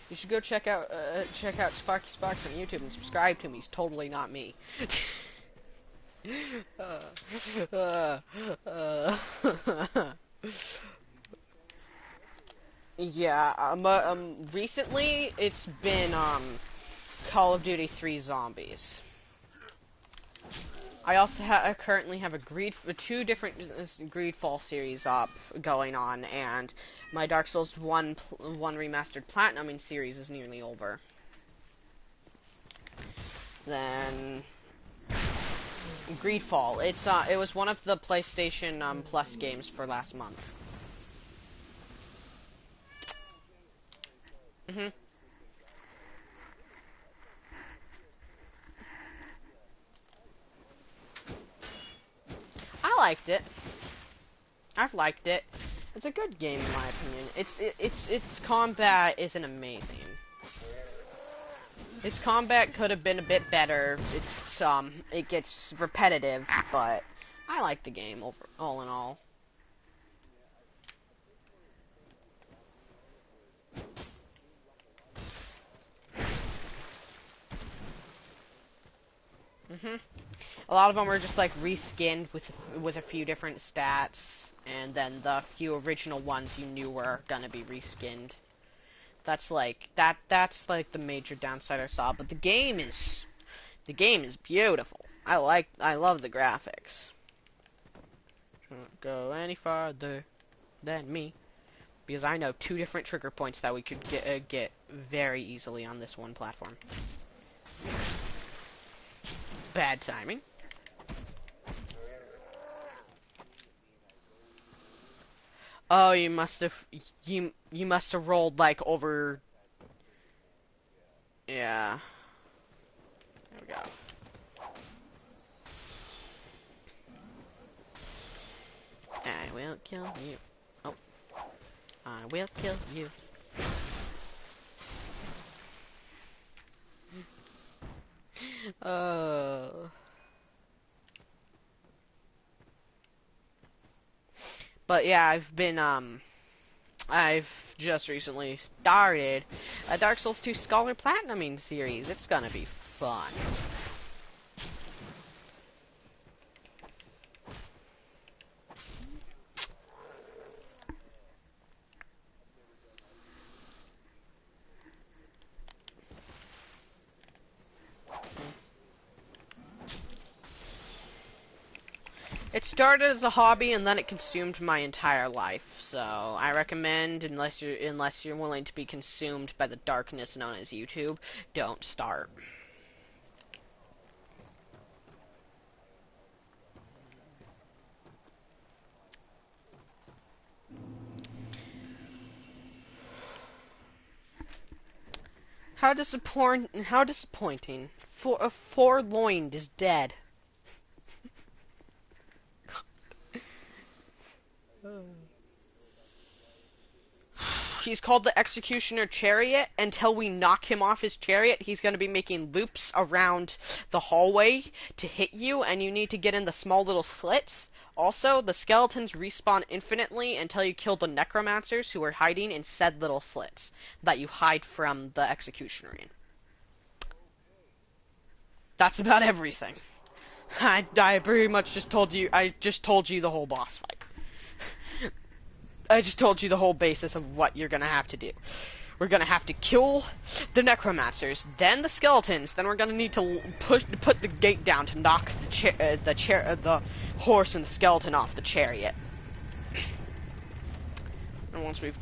You should go check out Sparky Sparks on YouTube and subscribe to him. He's totally not me. Yeah, recently it's been, Call of Duty 3 Zombies. I also currently have two different Greedfall series up going on, and my Dark Souls 1 Remastered Platinuming series is nearly over. Then Greedfall. It was one of the PlayStation Plus games for last month. Mhm. I liked it. I've liked it. It's a good game in my opinion. Its combat isn't amazing. Its combat could have been a bit better. It gets repetitive, but I like the game all in all. Mhm. A lot of them are just like reskinned with a few different stats, and then the few original ones you knew were gonna be reskinned. That's like the major downside I saw, but the game is beautiful. I love the graphics. Don't go any farther than me, because I know two different trigger points that we could get very easily on this one platform. Bad timing. Oh, you must have rolled like over. Yeah. There we go. I will kill you. Oh. I will kill you. But yeah, I've just recently started a Dark Souls 2 Scholar Platinuming series. It's gonna be fun. It started as a hobby and then it consumed my entire life. So I recommend, unless you're willing to be consumed by the darkness known as YouTube, don't start. How disappointing. Forloined is dead. He's called the Executioner Chariot. Until we knock him off his chariot, he's going to be making loops around the hallway to hit you, and you need to get in the small little slits. Also, the skeletons respawn infinitely until you kill the necromancers who are hiding in said little slits that you hide from the Executioner in. That's about everything. I pretty much just told you. I just told you the whole boss fight. I just told you the whole basis of what you're gonna have to do. We're gonna have to kill the necromancers, then the skeletons, then we're gonna need to put the gate down to knock the horse and the skeleton off the chariot. And once we've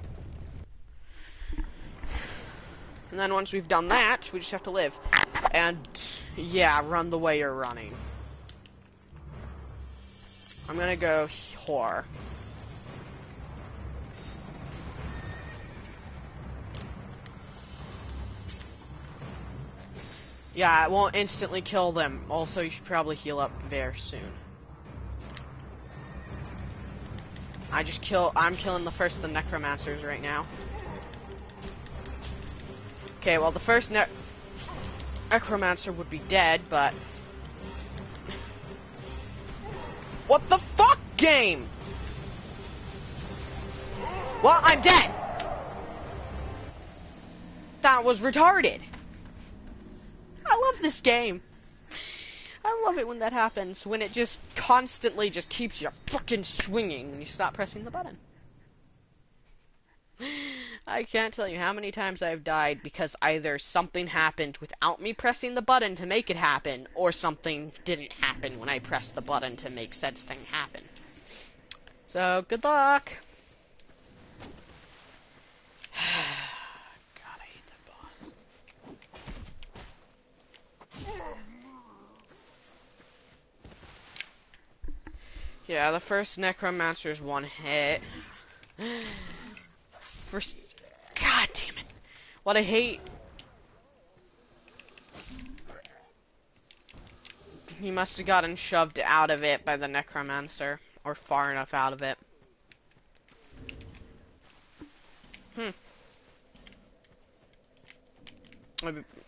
done that, we just have to live. And yeah, run the way you're running. I'm gonna go whore. Yeah, it won't instantly kill them. Also, you should probably heal up very soon. I'm killing the first of the necromancers right now. Okay, well, the first necromancer would be dead, but... What the fuck, game? Well, I'm dead! that was retarded. I love this game. I love it when that happens, when it just constantly just keeps you fucking swinging when you stop pressing the button. I can't tell you how many times I've died because either something happened without me pressing the button to make it happen, or something didn't happen when I pressed the button to make said thing happen. So, good luck! God, I hate that boss. Yeah, the first Necromancer's one hit. First... God damn it. What I hate... He must have gotten shoved out of it by the Necromancer. Or far enough out of it. I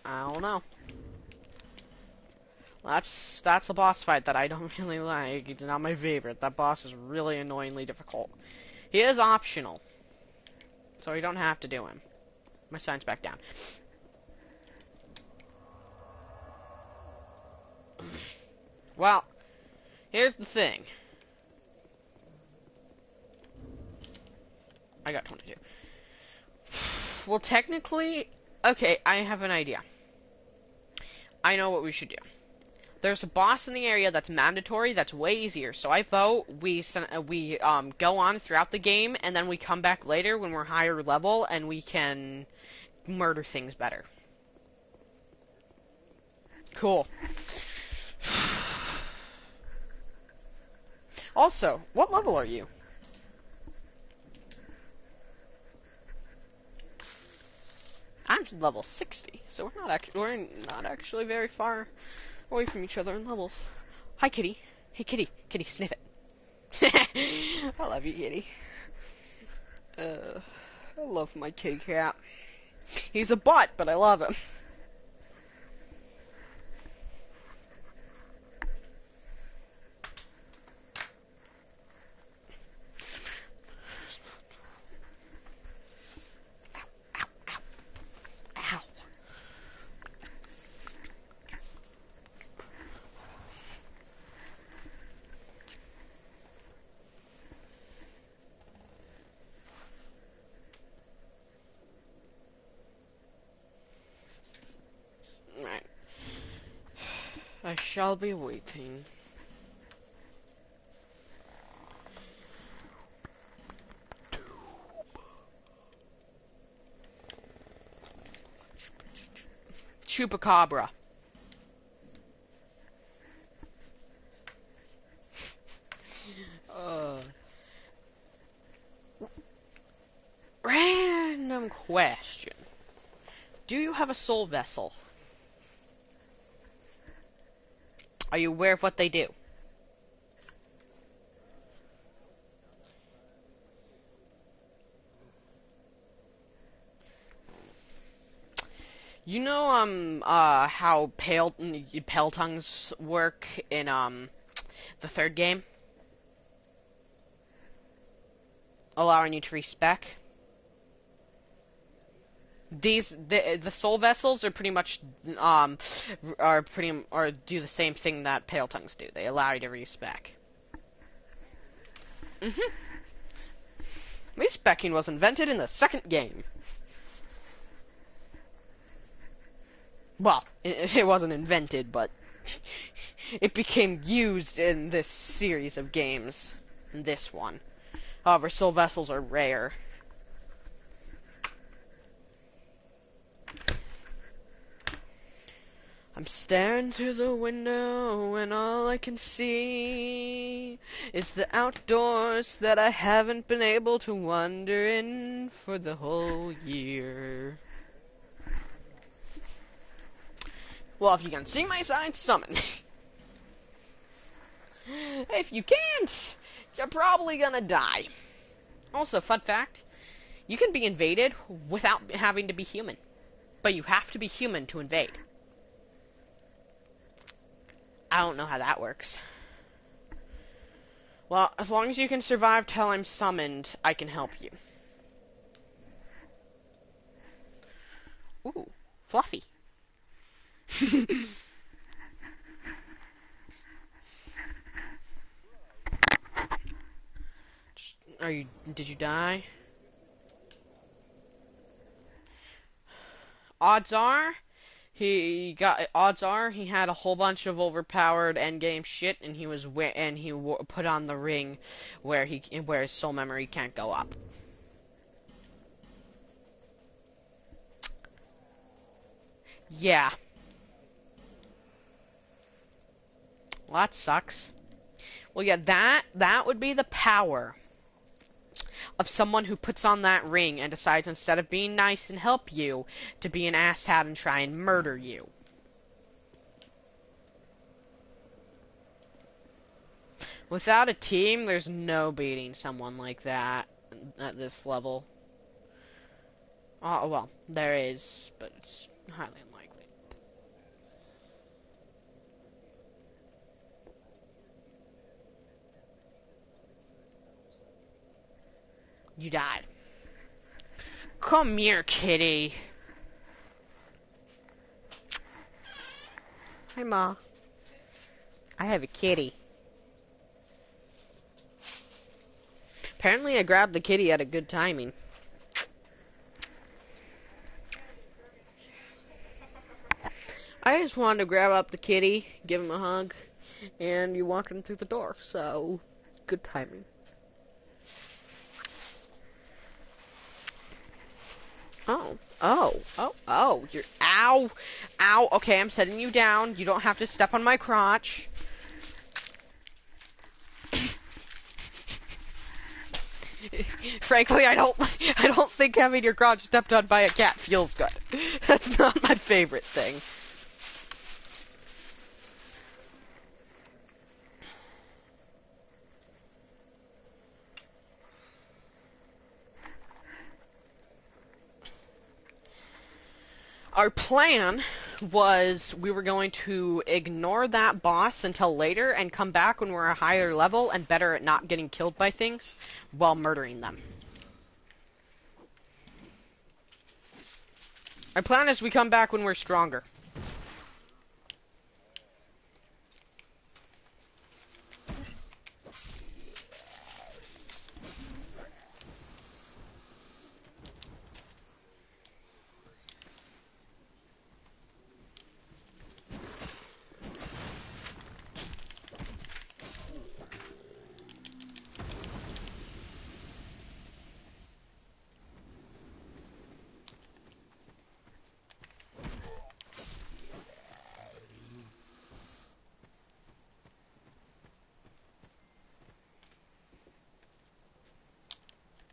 don't know. That's a boss fight that I don't really like. It's not my favorite. That boss is really annoyingly difficult. He is optional, so you don't have to do him. My sign's back down. Well, here's the thing. I got 22. Well, technically, okay, I have an idea. I know what we should do. There's a boss in the area that's mandatory, that's way easier. So I vote we go on throughout the game, and then we come back later when we're higher level, and we can murder things better. Cool. Also, what level are you? I'm level 60, so we're not actually very far away from each other in levels. Hi, kitty. Hey, kitty. Kitty, sniff it. I love you, kitty. I love my kitty cat. He's a butt, but I love him. Right. I shall be waiting. Chupacabra. Random question. Do you have a soul vessel? Are you aware of what they do? You know, how pale tongues work in, the third game? Allowing you to respec? The soul vessels are pretty much, do the same thing that pale tongues do. They allow you to respec. Respecking was invented in the second game. Well, it wasn't invented, but it became used in this series of games. In this one. However, soul vessels are rare. I'm staring through the window and all I can see is the outdoors that I haven't been able to wander in for the whole year. Well, if you can see my sign, summon. If you can't, you're probably gonna die. Also, fun fact, you can be invaded without having to be human. But you have to be human to invade. I don't know how that works. Well, as long as you can survive till I'm summoned, I can help you. Ooh, fluffy. Are you? Did you die? Odds are odds are he had a whole bunch of overpowered endgame shit, and he put on the ring where his soul memory can't go up. Yeah. Well, that sucks. Well, yeah, that would be the power of someone who puts on that ring and decides, instead of being nice and help you, to be an asshat and try and murder you. Without a team, there's no beating someone like that at this level. Oh, well, there is, but it's highly unlikely. You died. Come here, kitty. Hi, Ma. I have a kitty. Apparently, I grabbed the kitty at a good timing. I just wanted to grab up the kitty, give him a hug, and you walked him through the door, so good timing. Oh, you're, ow, okay, I'm setting you down, you don't have to step on my crotch. Frankly, I don't think having your crotch stepped on by a cat feels good. That's not my favorite thing. Our plan was we were going to ignore that boss until later and come back when we're a higher level and better at not getting killed by things while murdering them. Our plan is we come back when we're stronger.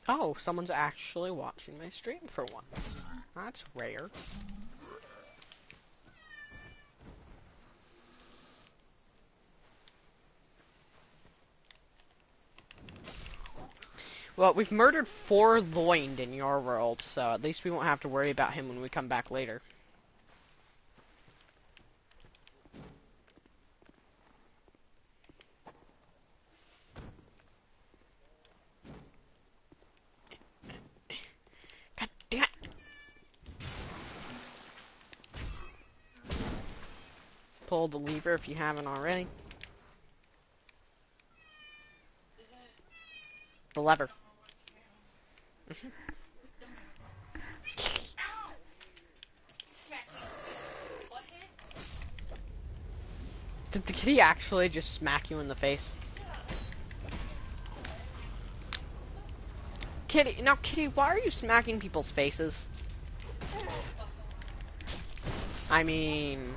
Oh, someone's actually watching my stream for once. That's rare. Well, we've murdered 4 Lloyd in your world, so at least we won't have to worry about him when we come back later. God damn it. Pull the lever if you haven't already. The lever. Did the kitty actually just smack you in the face? Kitty, now kitty, why are you smacking people's faces? I mean,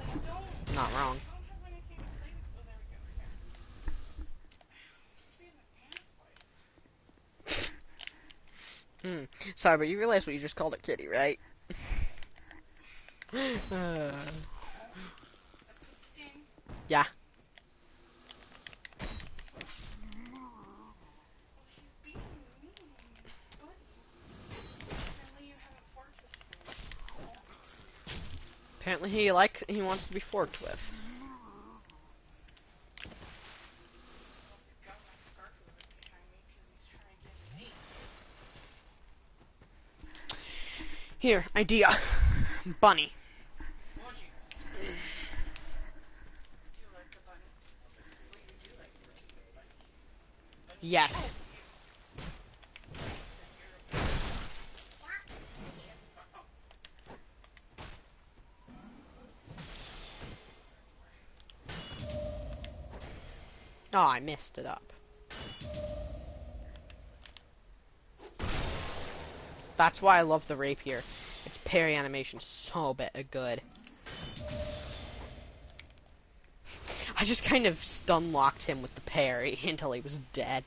not wrong. Sorry, but you realize what you just called a kitty, right? Yeah. Apparently he wants to be forked with. Here, idea. Bunny. Yes. Oh, I messed it up. That's why I love the rapier. Its parry animation so good. I just kind of stun locked him with the parry until he was dead.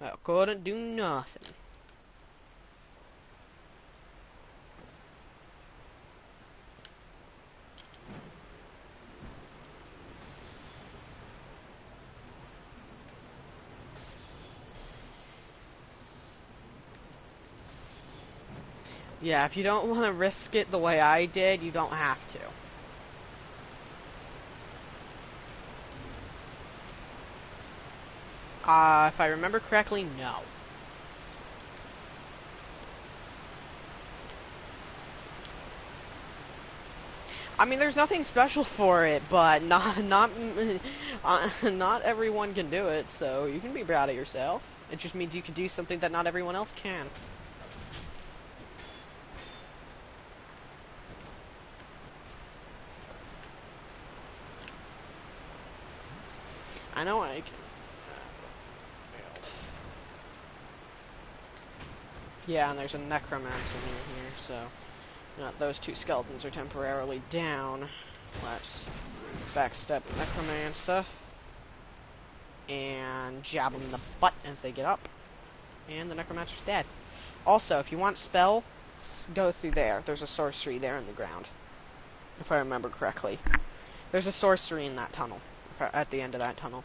I couldn't do nothing. Yeah, if you don't want to risk it the way I did, you don't have to. If I remember correctly, no. I mean, there's nothing special for it, but not everyone can do it, so you can be proud of yourself. It just means you can do something that not everyone else can. I know I can. Yeah, and there's a necromancer near here, so those two skeletons are temporarily down. Let's backstep necromancer and jab them in the butt as they get up, and the necromancer's dead. Also, if you want spell, go through there. There's a sorcery there in the ground, if I remember correctly. There's a sorcery in that tunnel, at the end of that tunnel.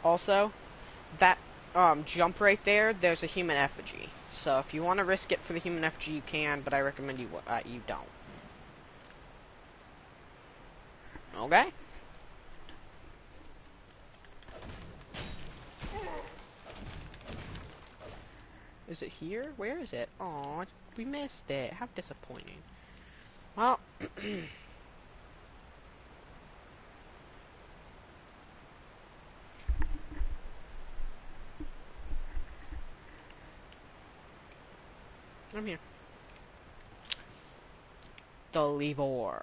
Also, that jump right there, there's a human effigy. So if you want to risk it for the human effigy, you can, but I recommend you don't. Okay? Is it here? Where is it? Aw, we missed it. How disappointing. Well, I'm here. The lever.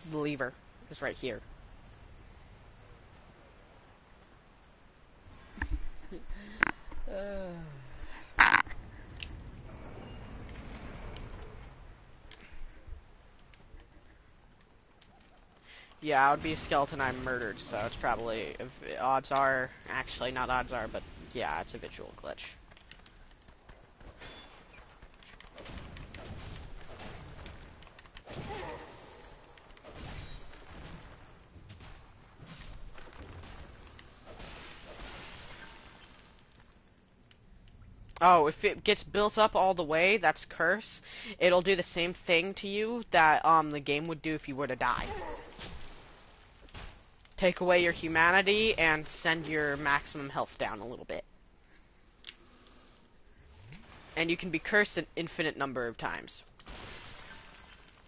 The lever is right here. Yeah, I would be a skeleton I murdered, so it's probably, if odds are, actually not odds are, but yeah, it's a visual glitch. Oh, if it gets built up all the way, that's curse. It'll do the same thing to you that the game would do if you were to die. Take away your humanity and send your maximum health down a little bit. And you can be cursed an infinite number of times.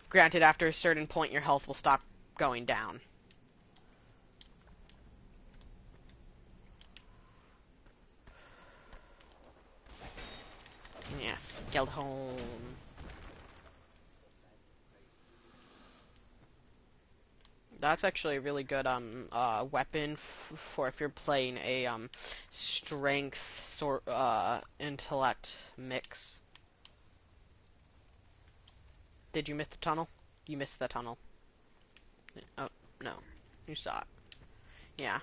Granted, after a certain point, your health will stop going down. Yes, Geldholm. That's actually a really good weapon for if you're playing a strength intellect mix. Did you miss the tunnel? You missed the tunnel. Oh no, you saw it. Yeah.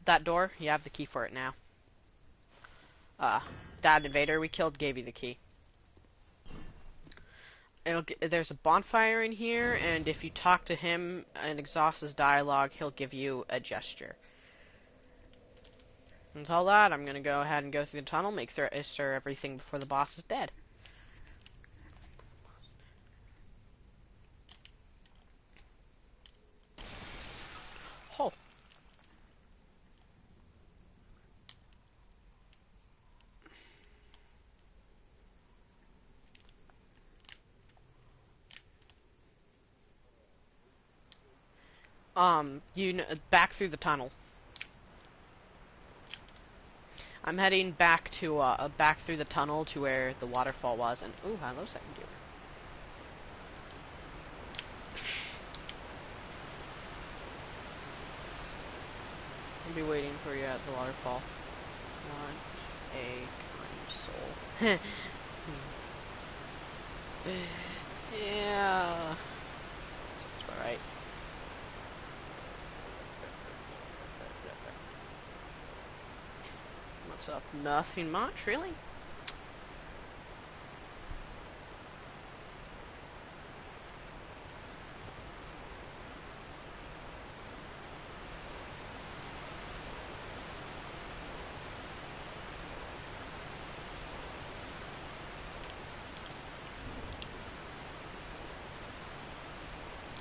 That door, you have the key for it now. That invader we killed gave you the key. There's a bonfire in here, and if you talk to him and exhaust his dialogue, he'll give you a gesture. Until that, I'm gonna go ahead and go through the tunnel, make sure everything before the boss is dead. Oh. Back through the tunnel. I'm heading back to, back through the tunnel to where the waterfall was, and, ooh, hello, second deer. I'll be waiting for you at the waterfall. What a kind soul. Yeah. That's alright. What's up? Nothing much, really.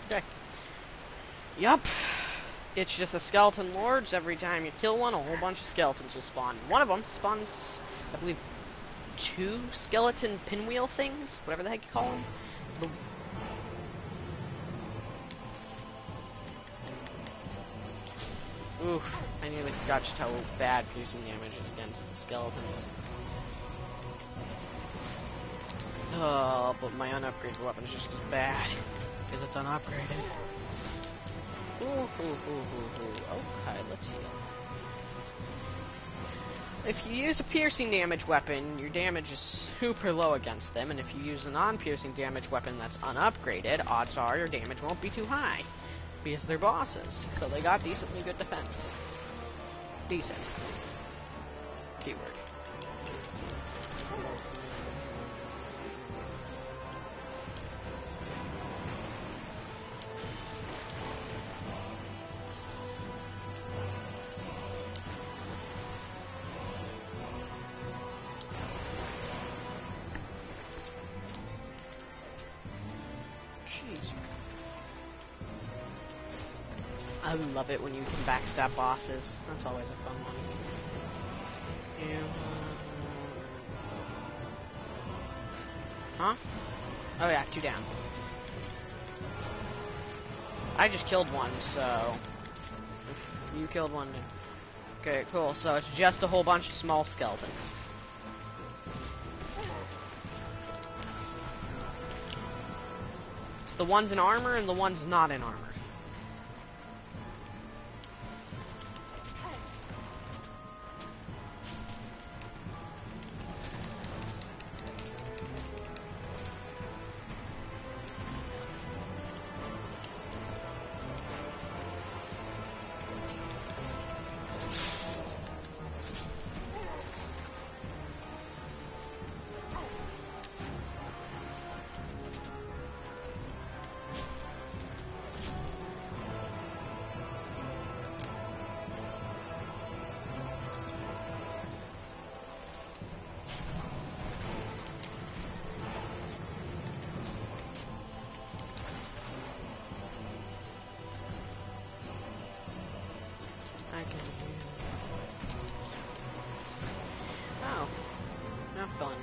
Okay. Yup. It's just the skeleton lords. Every time you kill one, a whole bunch of skeletons will spawn. One of them spawns, I believe, 2 skeleton pinwheel things, whatever the heck you call them. Oof, I nearly forgot just how bad piercing damage is against the skeletons. Oh, but my unupgraded weapon is just as bad, because it's unupgraded. Okay, let's heal. If you use a piercing damage weapon, your damage is super low against them, and if you use a non-piercing damage weapon that's unupgraded, odds are your damage won't be too high, because they're bosses, so they got decently good defense. Decent. Keyword. I love it when you can backstab bosses. That's always a fun one. Huh? Oh yeah, 2 down. I just killed one, so... You killed one. Okay, cool. So it's just a whole bunch of small skeletons. It's the ones in armor and the ones not in armor. Oh, not fun.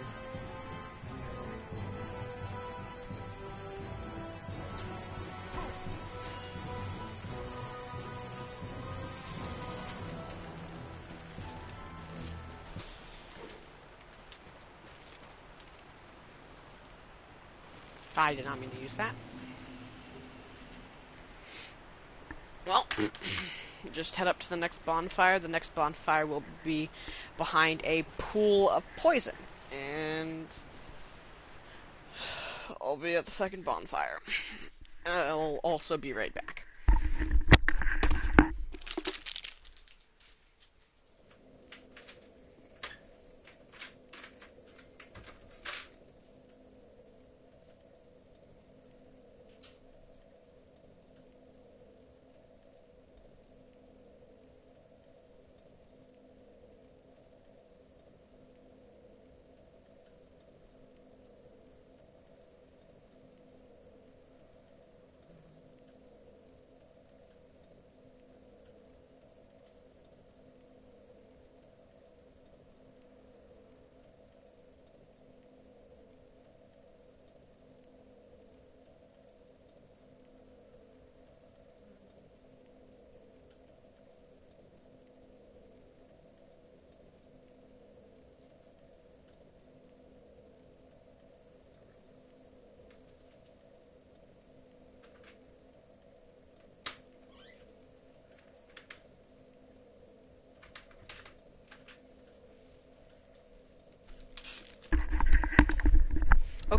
I did not mean to use that. Well, just head up to the next bonfire. The next bonfire will be behind a pool of poison. And I'll be at the second bonfire. I'll also be right back.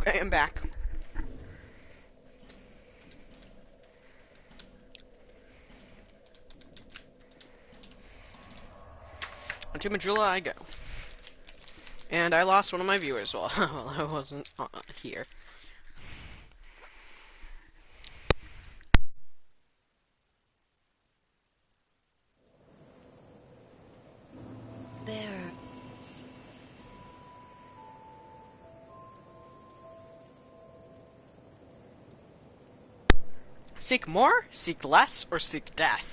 I am back. To Majula I go. And I lost one of my viewers while I wasn't here. Bearer. Seek more, seek less, or seek death?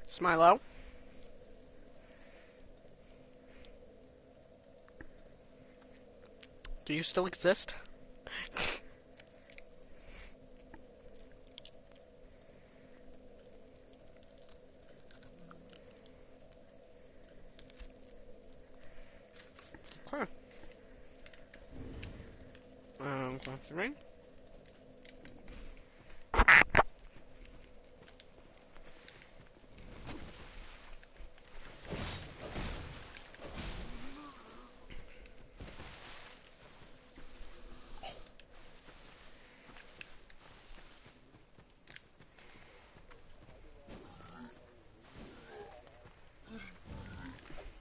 Smilo? Do you still exist? Okay. Close the ring.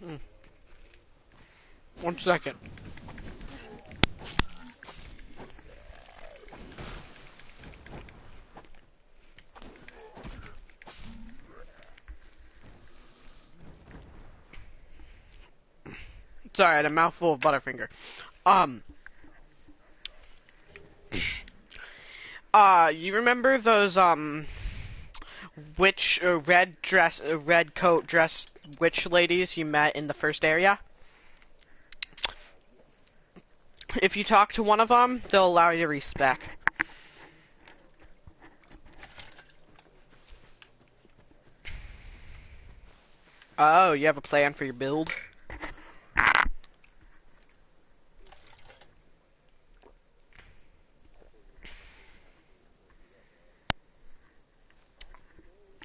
Hmm. 1 second. Sorry, I had a mouthful of Butterfinger. Um, you remember those, red coat dressed witch ladies you met in the first area? If you talk to one of them, they'll allow you to respec. Oh, you have a plan for your build?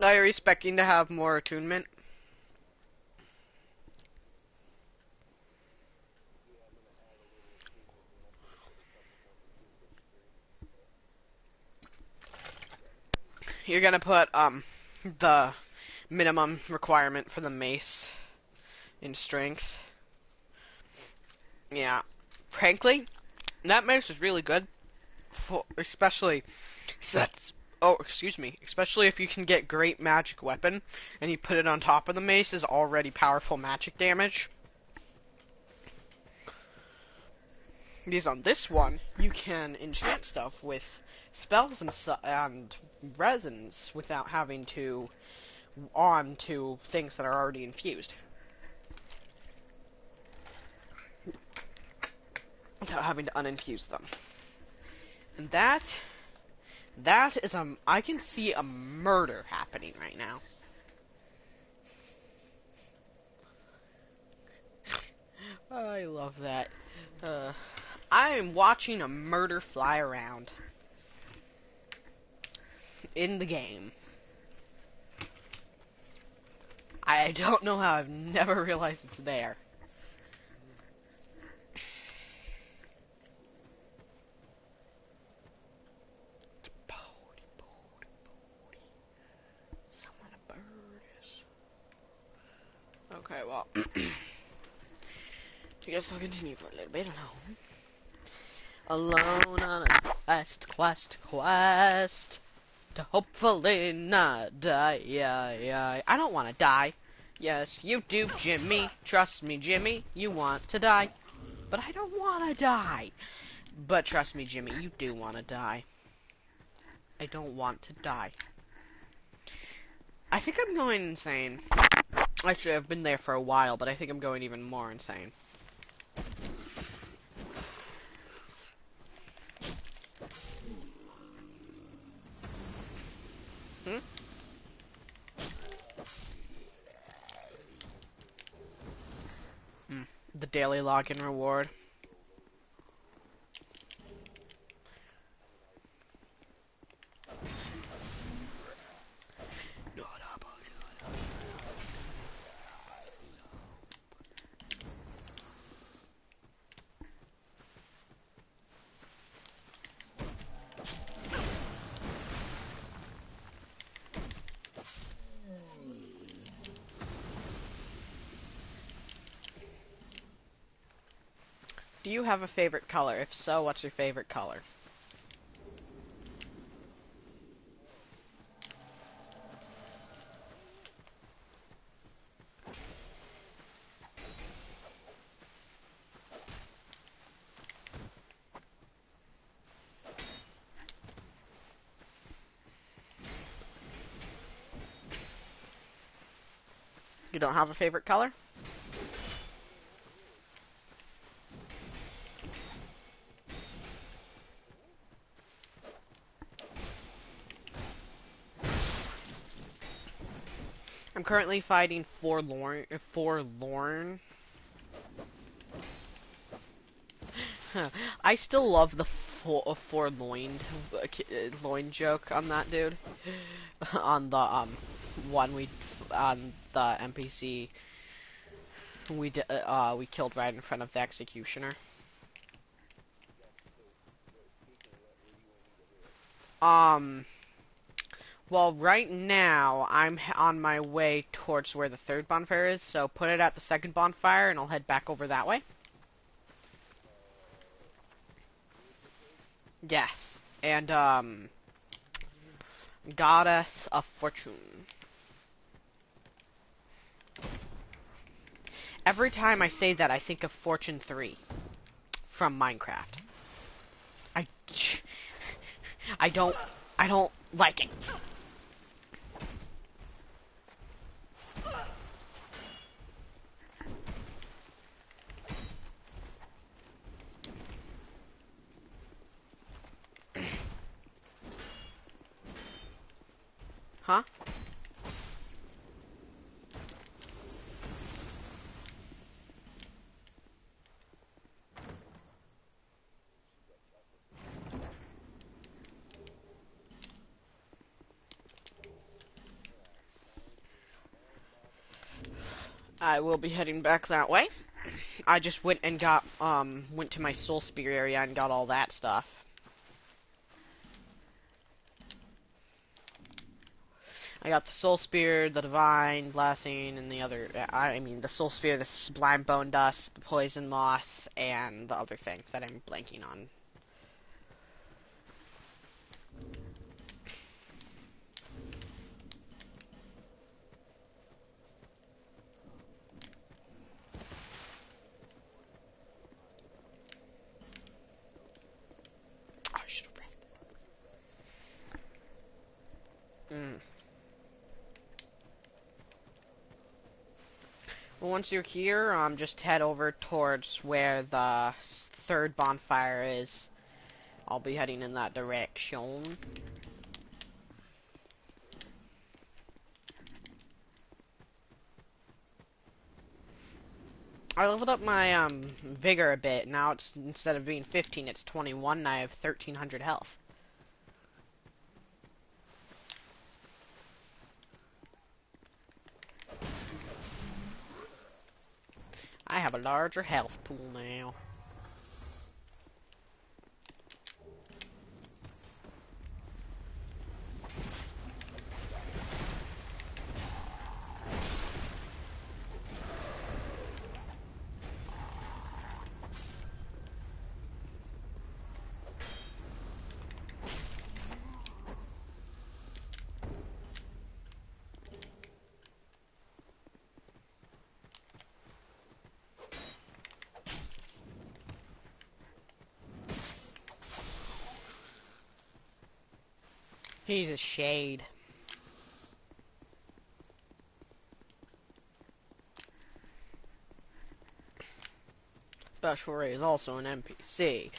Are you respecting to have more attunement? You're gonna put, the minimum requirement for the mace in strength. Yeah. Frankly, that mace is really good. Especially sets. Oh, excuse me. Especially if you can get great magic weapon and you put it on top of the mace is already powerful magic damage. Because on this one, you can enchant stuff with spells and resins without having to on to things that are already infused. Without having to uninfuse them. And that is I can see a murder happening right now. I love that. I am watching a murder fly around in the game. I don't know how I've never realized it's there. Someone a bird is. Okay, well. I guess I'll continue for a little bit alone. Alone on a quest to hopefully not die. I don't want to die. Yes, you do, Jimmy. Trust me, Jimmy. You want to die. But I don't want to die. But trust me, Jimmy, you do want to die. I don't want to die. I think I'm going insane. Actually, I've been there for a while, but I think I'm going even more insane. The daily login reward. Do you have a favorite color? If so, what's your favorite color? You don't have a favorite color? I'm currently fighting Forlorn. I still love the Forlorn loin joke on that dude. On the one on the NPC we killed right in front of the executioner. Well, right now, I'm on my way towards where the third bonfire is, so put it at the second bonfire, and I'll head back over that way. Yes. And, Goddess of Fortune. Every time I say that, I think of Fortune 3 from Minecraft. I don't like it. Huh? I will be heading back that way. I just went and went to my Soul Spear area and got all that stuff. I got the Soul Spear, the Divine Blessing, and the other, I mean, the Soul Spear, the Sublime Bone Dust, the Poison Moth, and the other thing that I'm blanking on. once you're here, just head over towards where the third bonfire is. I'll be heading in that direction. I leveled up my vigor a bit. Now it's, instead of being 15, it's 21, and I have 1,300 health. I have a larger health pool now. He's a shade. Special Ray is also an NPC.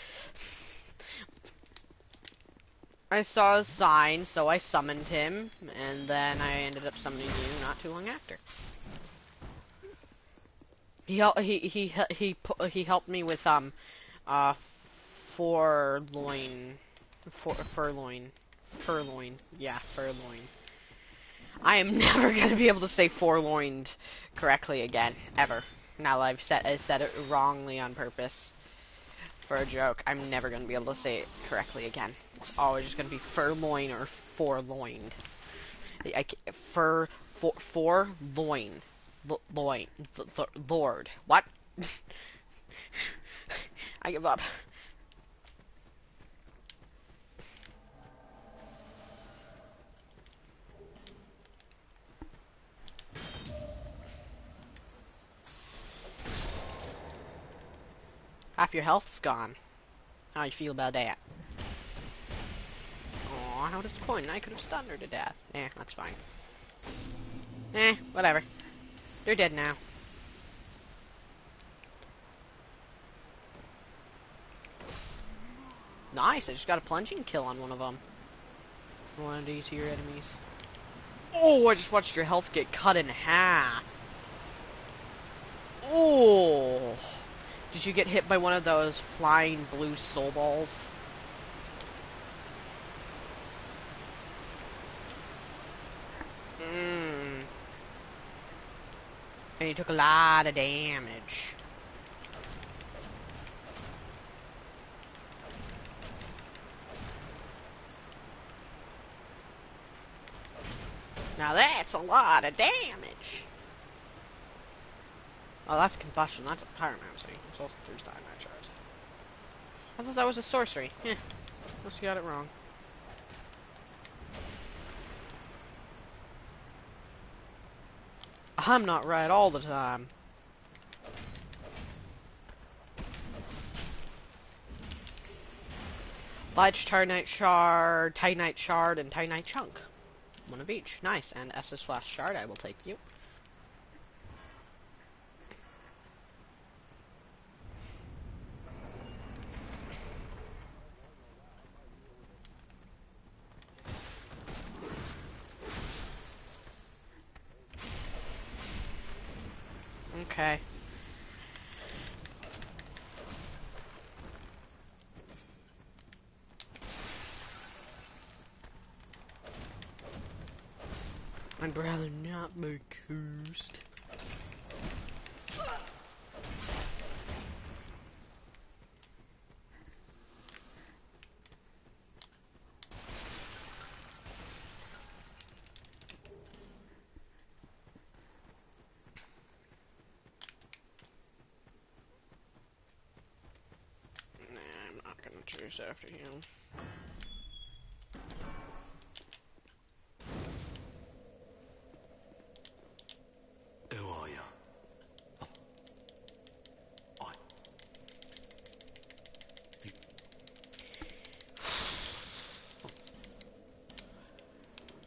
I saw a sign, so I summoned him, and then I ended up summoning you not too long after. He helped me with furloin. Yeah, furloin. I am never gonna be able to say forloined correctly again, ever. Now I said it wrongly on purpose for a joke. I'm never gonna be able to say it correctly again. It's always just gonna be furloin or forloined. Forloin. Loin. Lord. What? I give up. Half your health's gone. How you feel about that? Aw, how disappointing. I could have stunned her to death. That's fine. Whatever. They're dead now. Nice, I just got a plunging kill on one of them. One of these here enemies. Oh, I just watched your health get cut in half. Oh. Did you get hit by one of those flying blue soul balls? And you took a lot of damage. Now that's a lot of damage. Oh, that's combustion. That's a pyromancy. It's also 3 time night shards. I thought that was a sorcery. Must have got it wrong. I'm not right all the time. Lich, Titanite Shard, Titanite Shard, and Titanite Chunk. One of each. Nice. And SS Flash Shard, I will take you. Okay. I'd rather not be cursed. Nah, I'm not gonna chase after him. Who are you?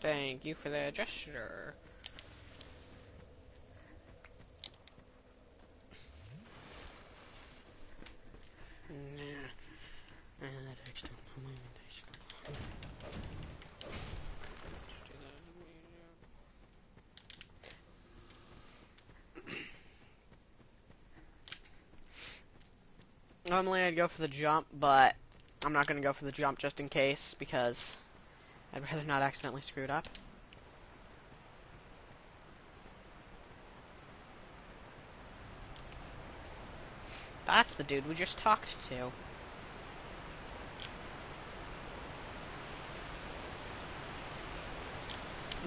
Thank you for the gesture. Normally I'd go for the jump, but I'm not going to go for the jump just in case, because I'd rather not accidentally screw it up. That's the dude we just talked to.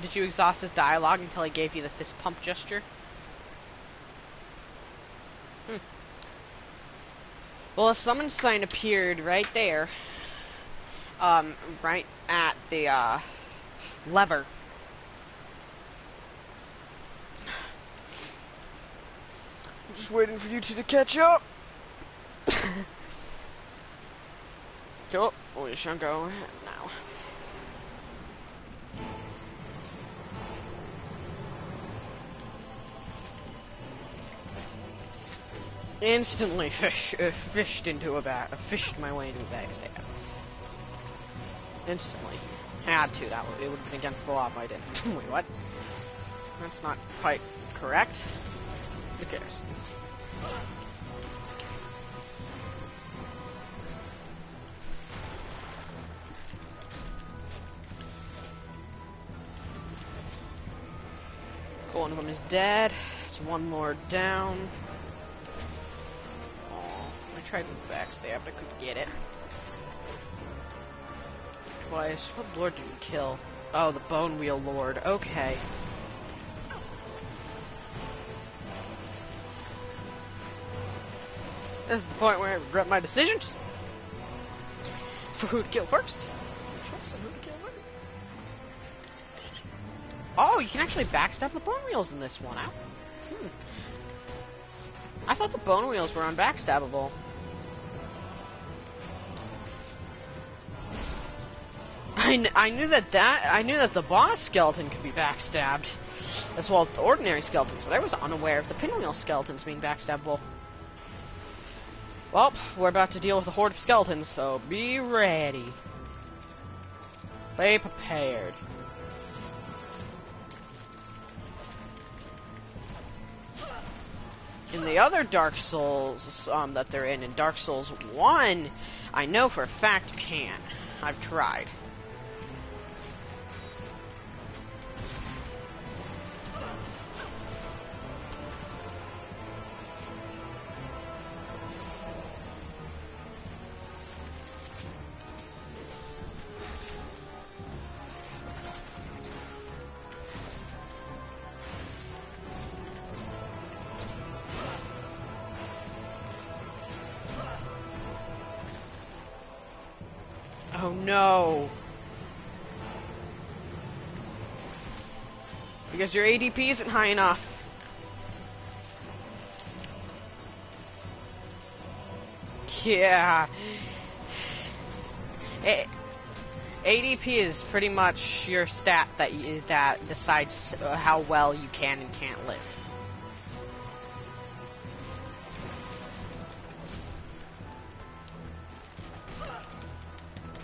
Did you exhaust his dialogue until he gave you the fist pump gesture? Well, a summon sign appeared right there. Right at the, lever. I'm just waiting for you two to catch up. Cool. We shall go now. Instantly fished my way into a backstab. Instantly. Had to. It would have been against the law if I didn't. Wait, what? That's not quite correct. Who cares? Cool, one of them is dead. It's one lord down. Oh, I tried with backstab, but I couldn't get it. Twice. What lord did we kill? Oh, the Bone Wheel Lord. Okay. This is the point where I regret my decisions. For who to kill first. Oh, you can actually backstab the Bone Wheels in this one. I thought the Bone Wheels were unbackstabbable. I knew that the boss skeleton could be backstabbed, as well as the ordinary skeletons, but I was unaware of the pinwheel skeletons being backstabbable. Well, we're about to deal with a horde of skeletons, so be ready. Be prepared. In the other Dark Souls that they're in Dark Souls 1, I know for a fact you can. I've tried. Oh no! Because your ADP isn't high enough. Yeah. ADP is pretty much your stat that decides how well you can and can't live.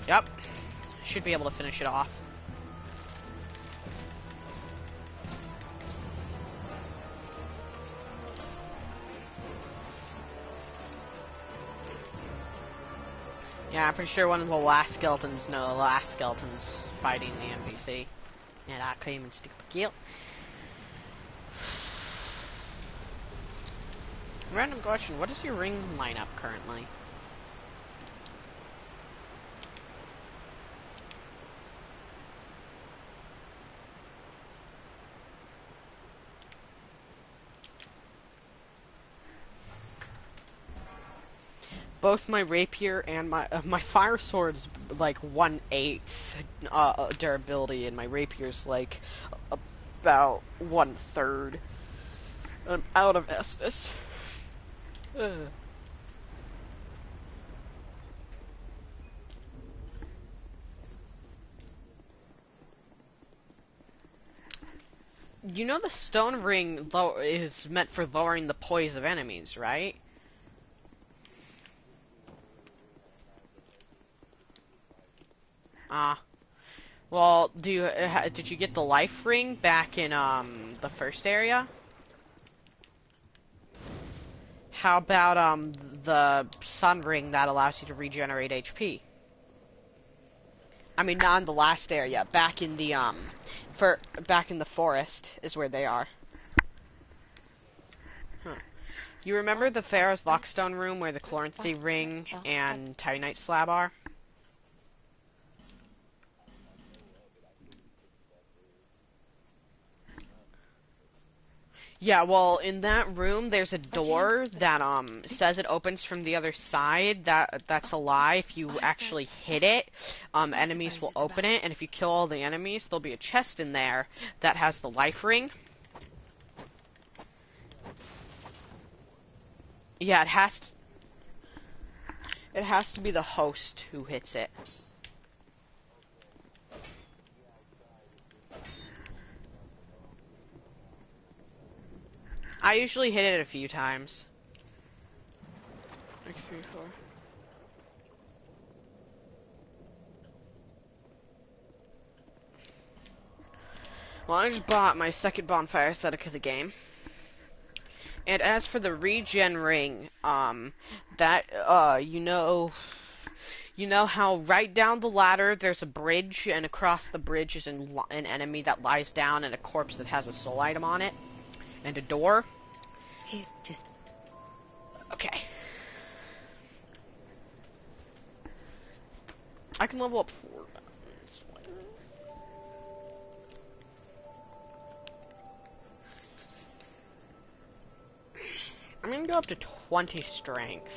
Yep. Should be able to finish it off. Yeah, I'm pretty sure one of the last skeletons, fighting the NPC. And I came and stick the kill. Random question, what is your ring lineup currently? Both my rapier and my fire sword's like 1/8 durability, and my rapier's like about 1/3. I'm out of Estus. You know the stone ring is meant for lowering the poise of enemies, right? Ah. Well, did you get the life ring back in the first area? How about the sun ring that allows you to regenerate HP? I mean, not in the last area. Back in the back in the forest is where they are. Huh. You remember the Pharaoh's Lockstone room where the Chloranthy ring and Titanite slab are? Yeah, well, in that room, there's a door that says it opens from the other side. That's a lie. If you actually hit it, enemies will open it, and if you kill all the enemies, there'll be a chest in there that has the life ring. Yeah, it has to be the host who hits it. I usually hit it a few times. Like 3, 4. Well, I just bought my second bonfire aesthetic of the game. And as for the regen ring, you know how right down the ladder there's a bridge, and across the bridge is an enemy that lies down and a corpse that has a soul item on it, and a door? Here, just... Okay. I can level up 4 buttons. I'm gonna go up to 20 strength.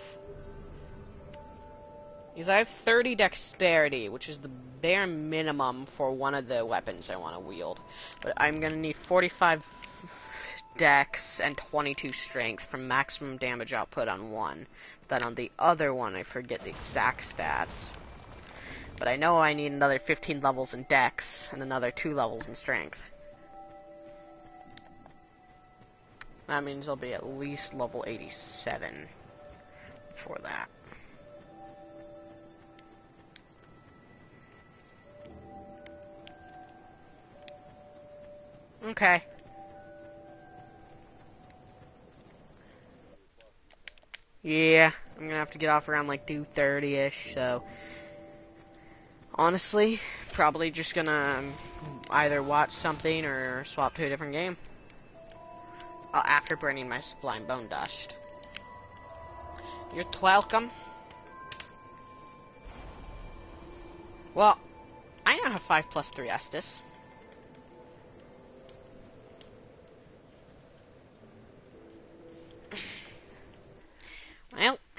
Because I have 30 dexterity, which is the bare minimum for one of the weapons I want to wield. But I'm gonna need 45 dex and 22 strength for maximum damage output on one. Then on the other one, I forget the exact stats. But I know I need another 15 levels in dex and another 2 levels in strength. That means I'll be at least level 87 for that. Okay. Yeah, I'm gonna have to get off around like 2:30ish, so... Honestly, probably just gonna either watch something or swap to a different game. After burning my Sublime Bone Dust. You're welcome. Well, I now have 5+3 Estus.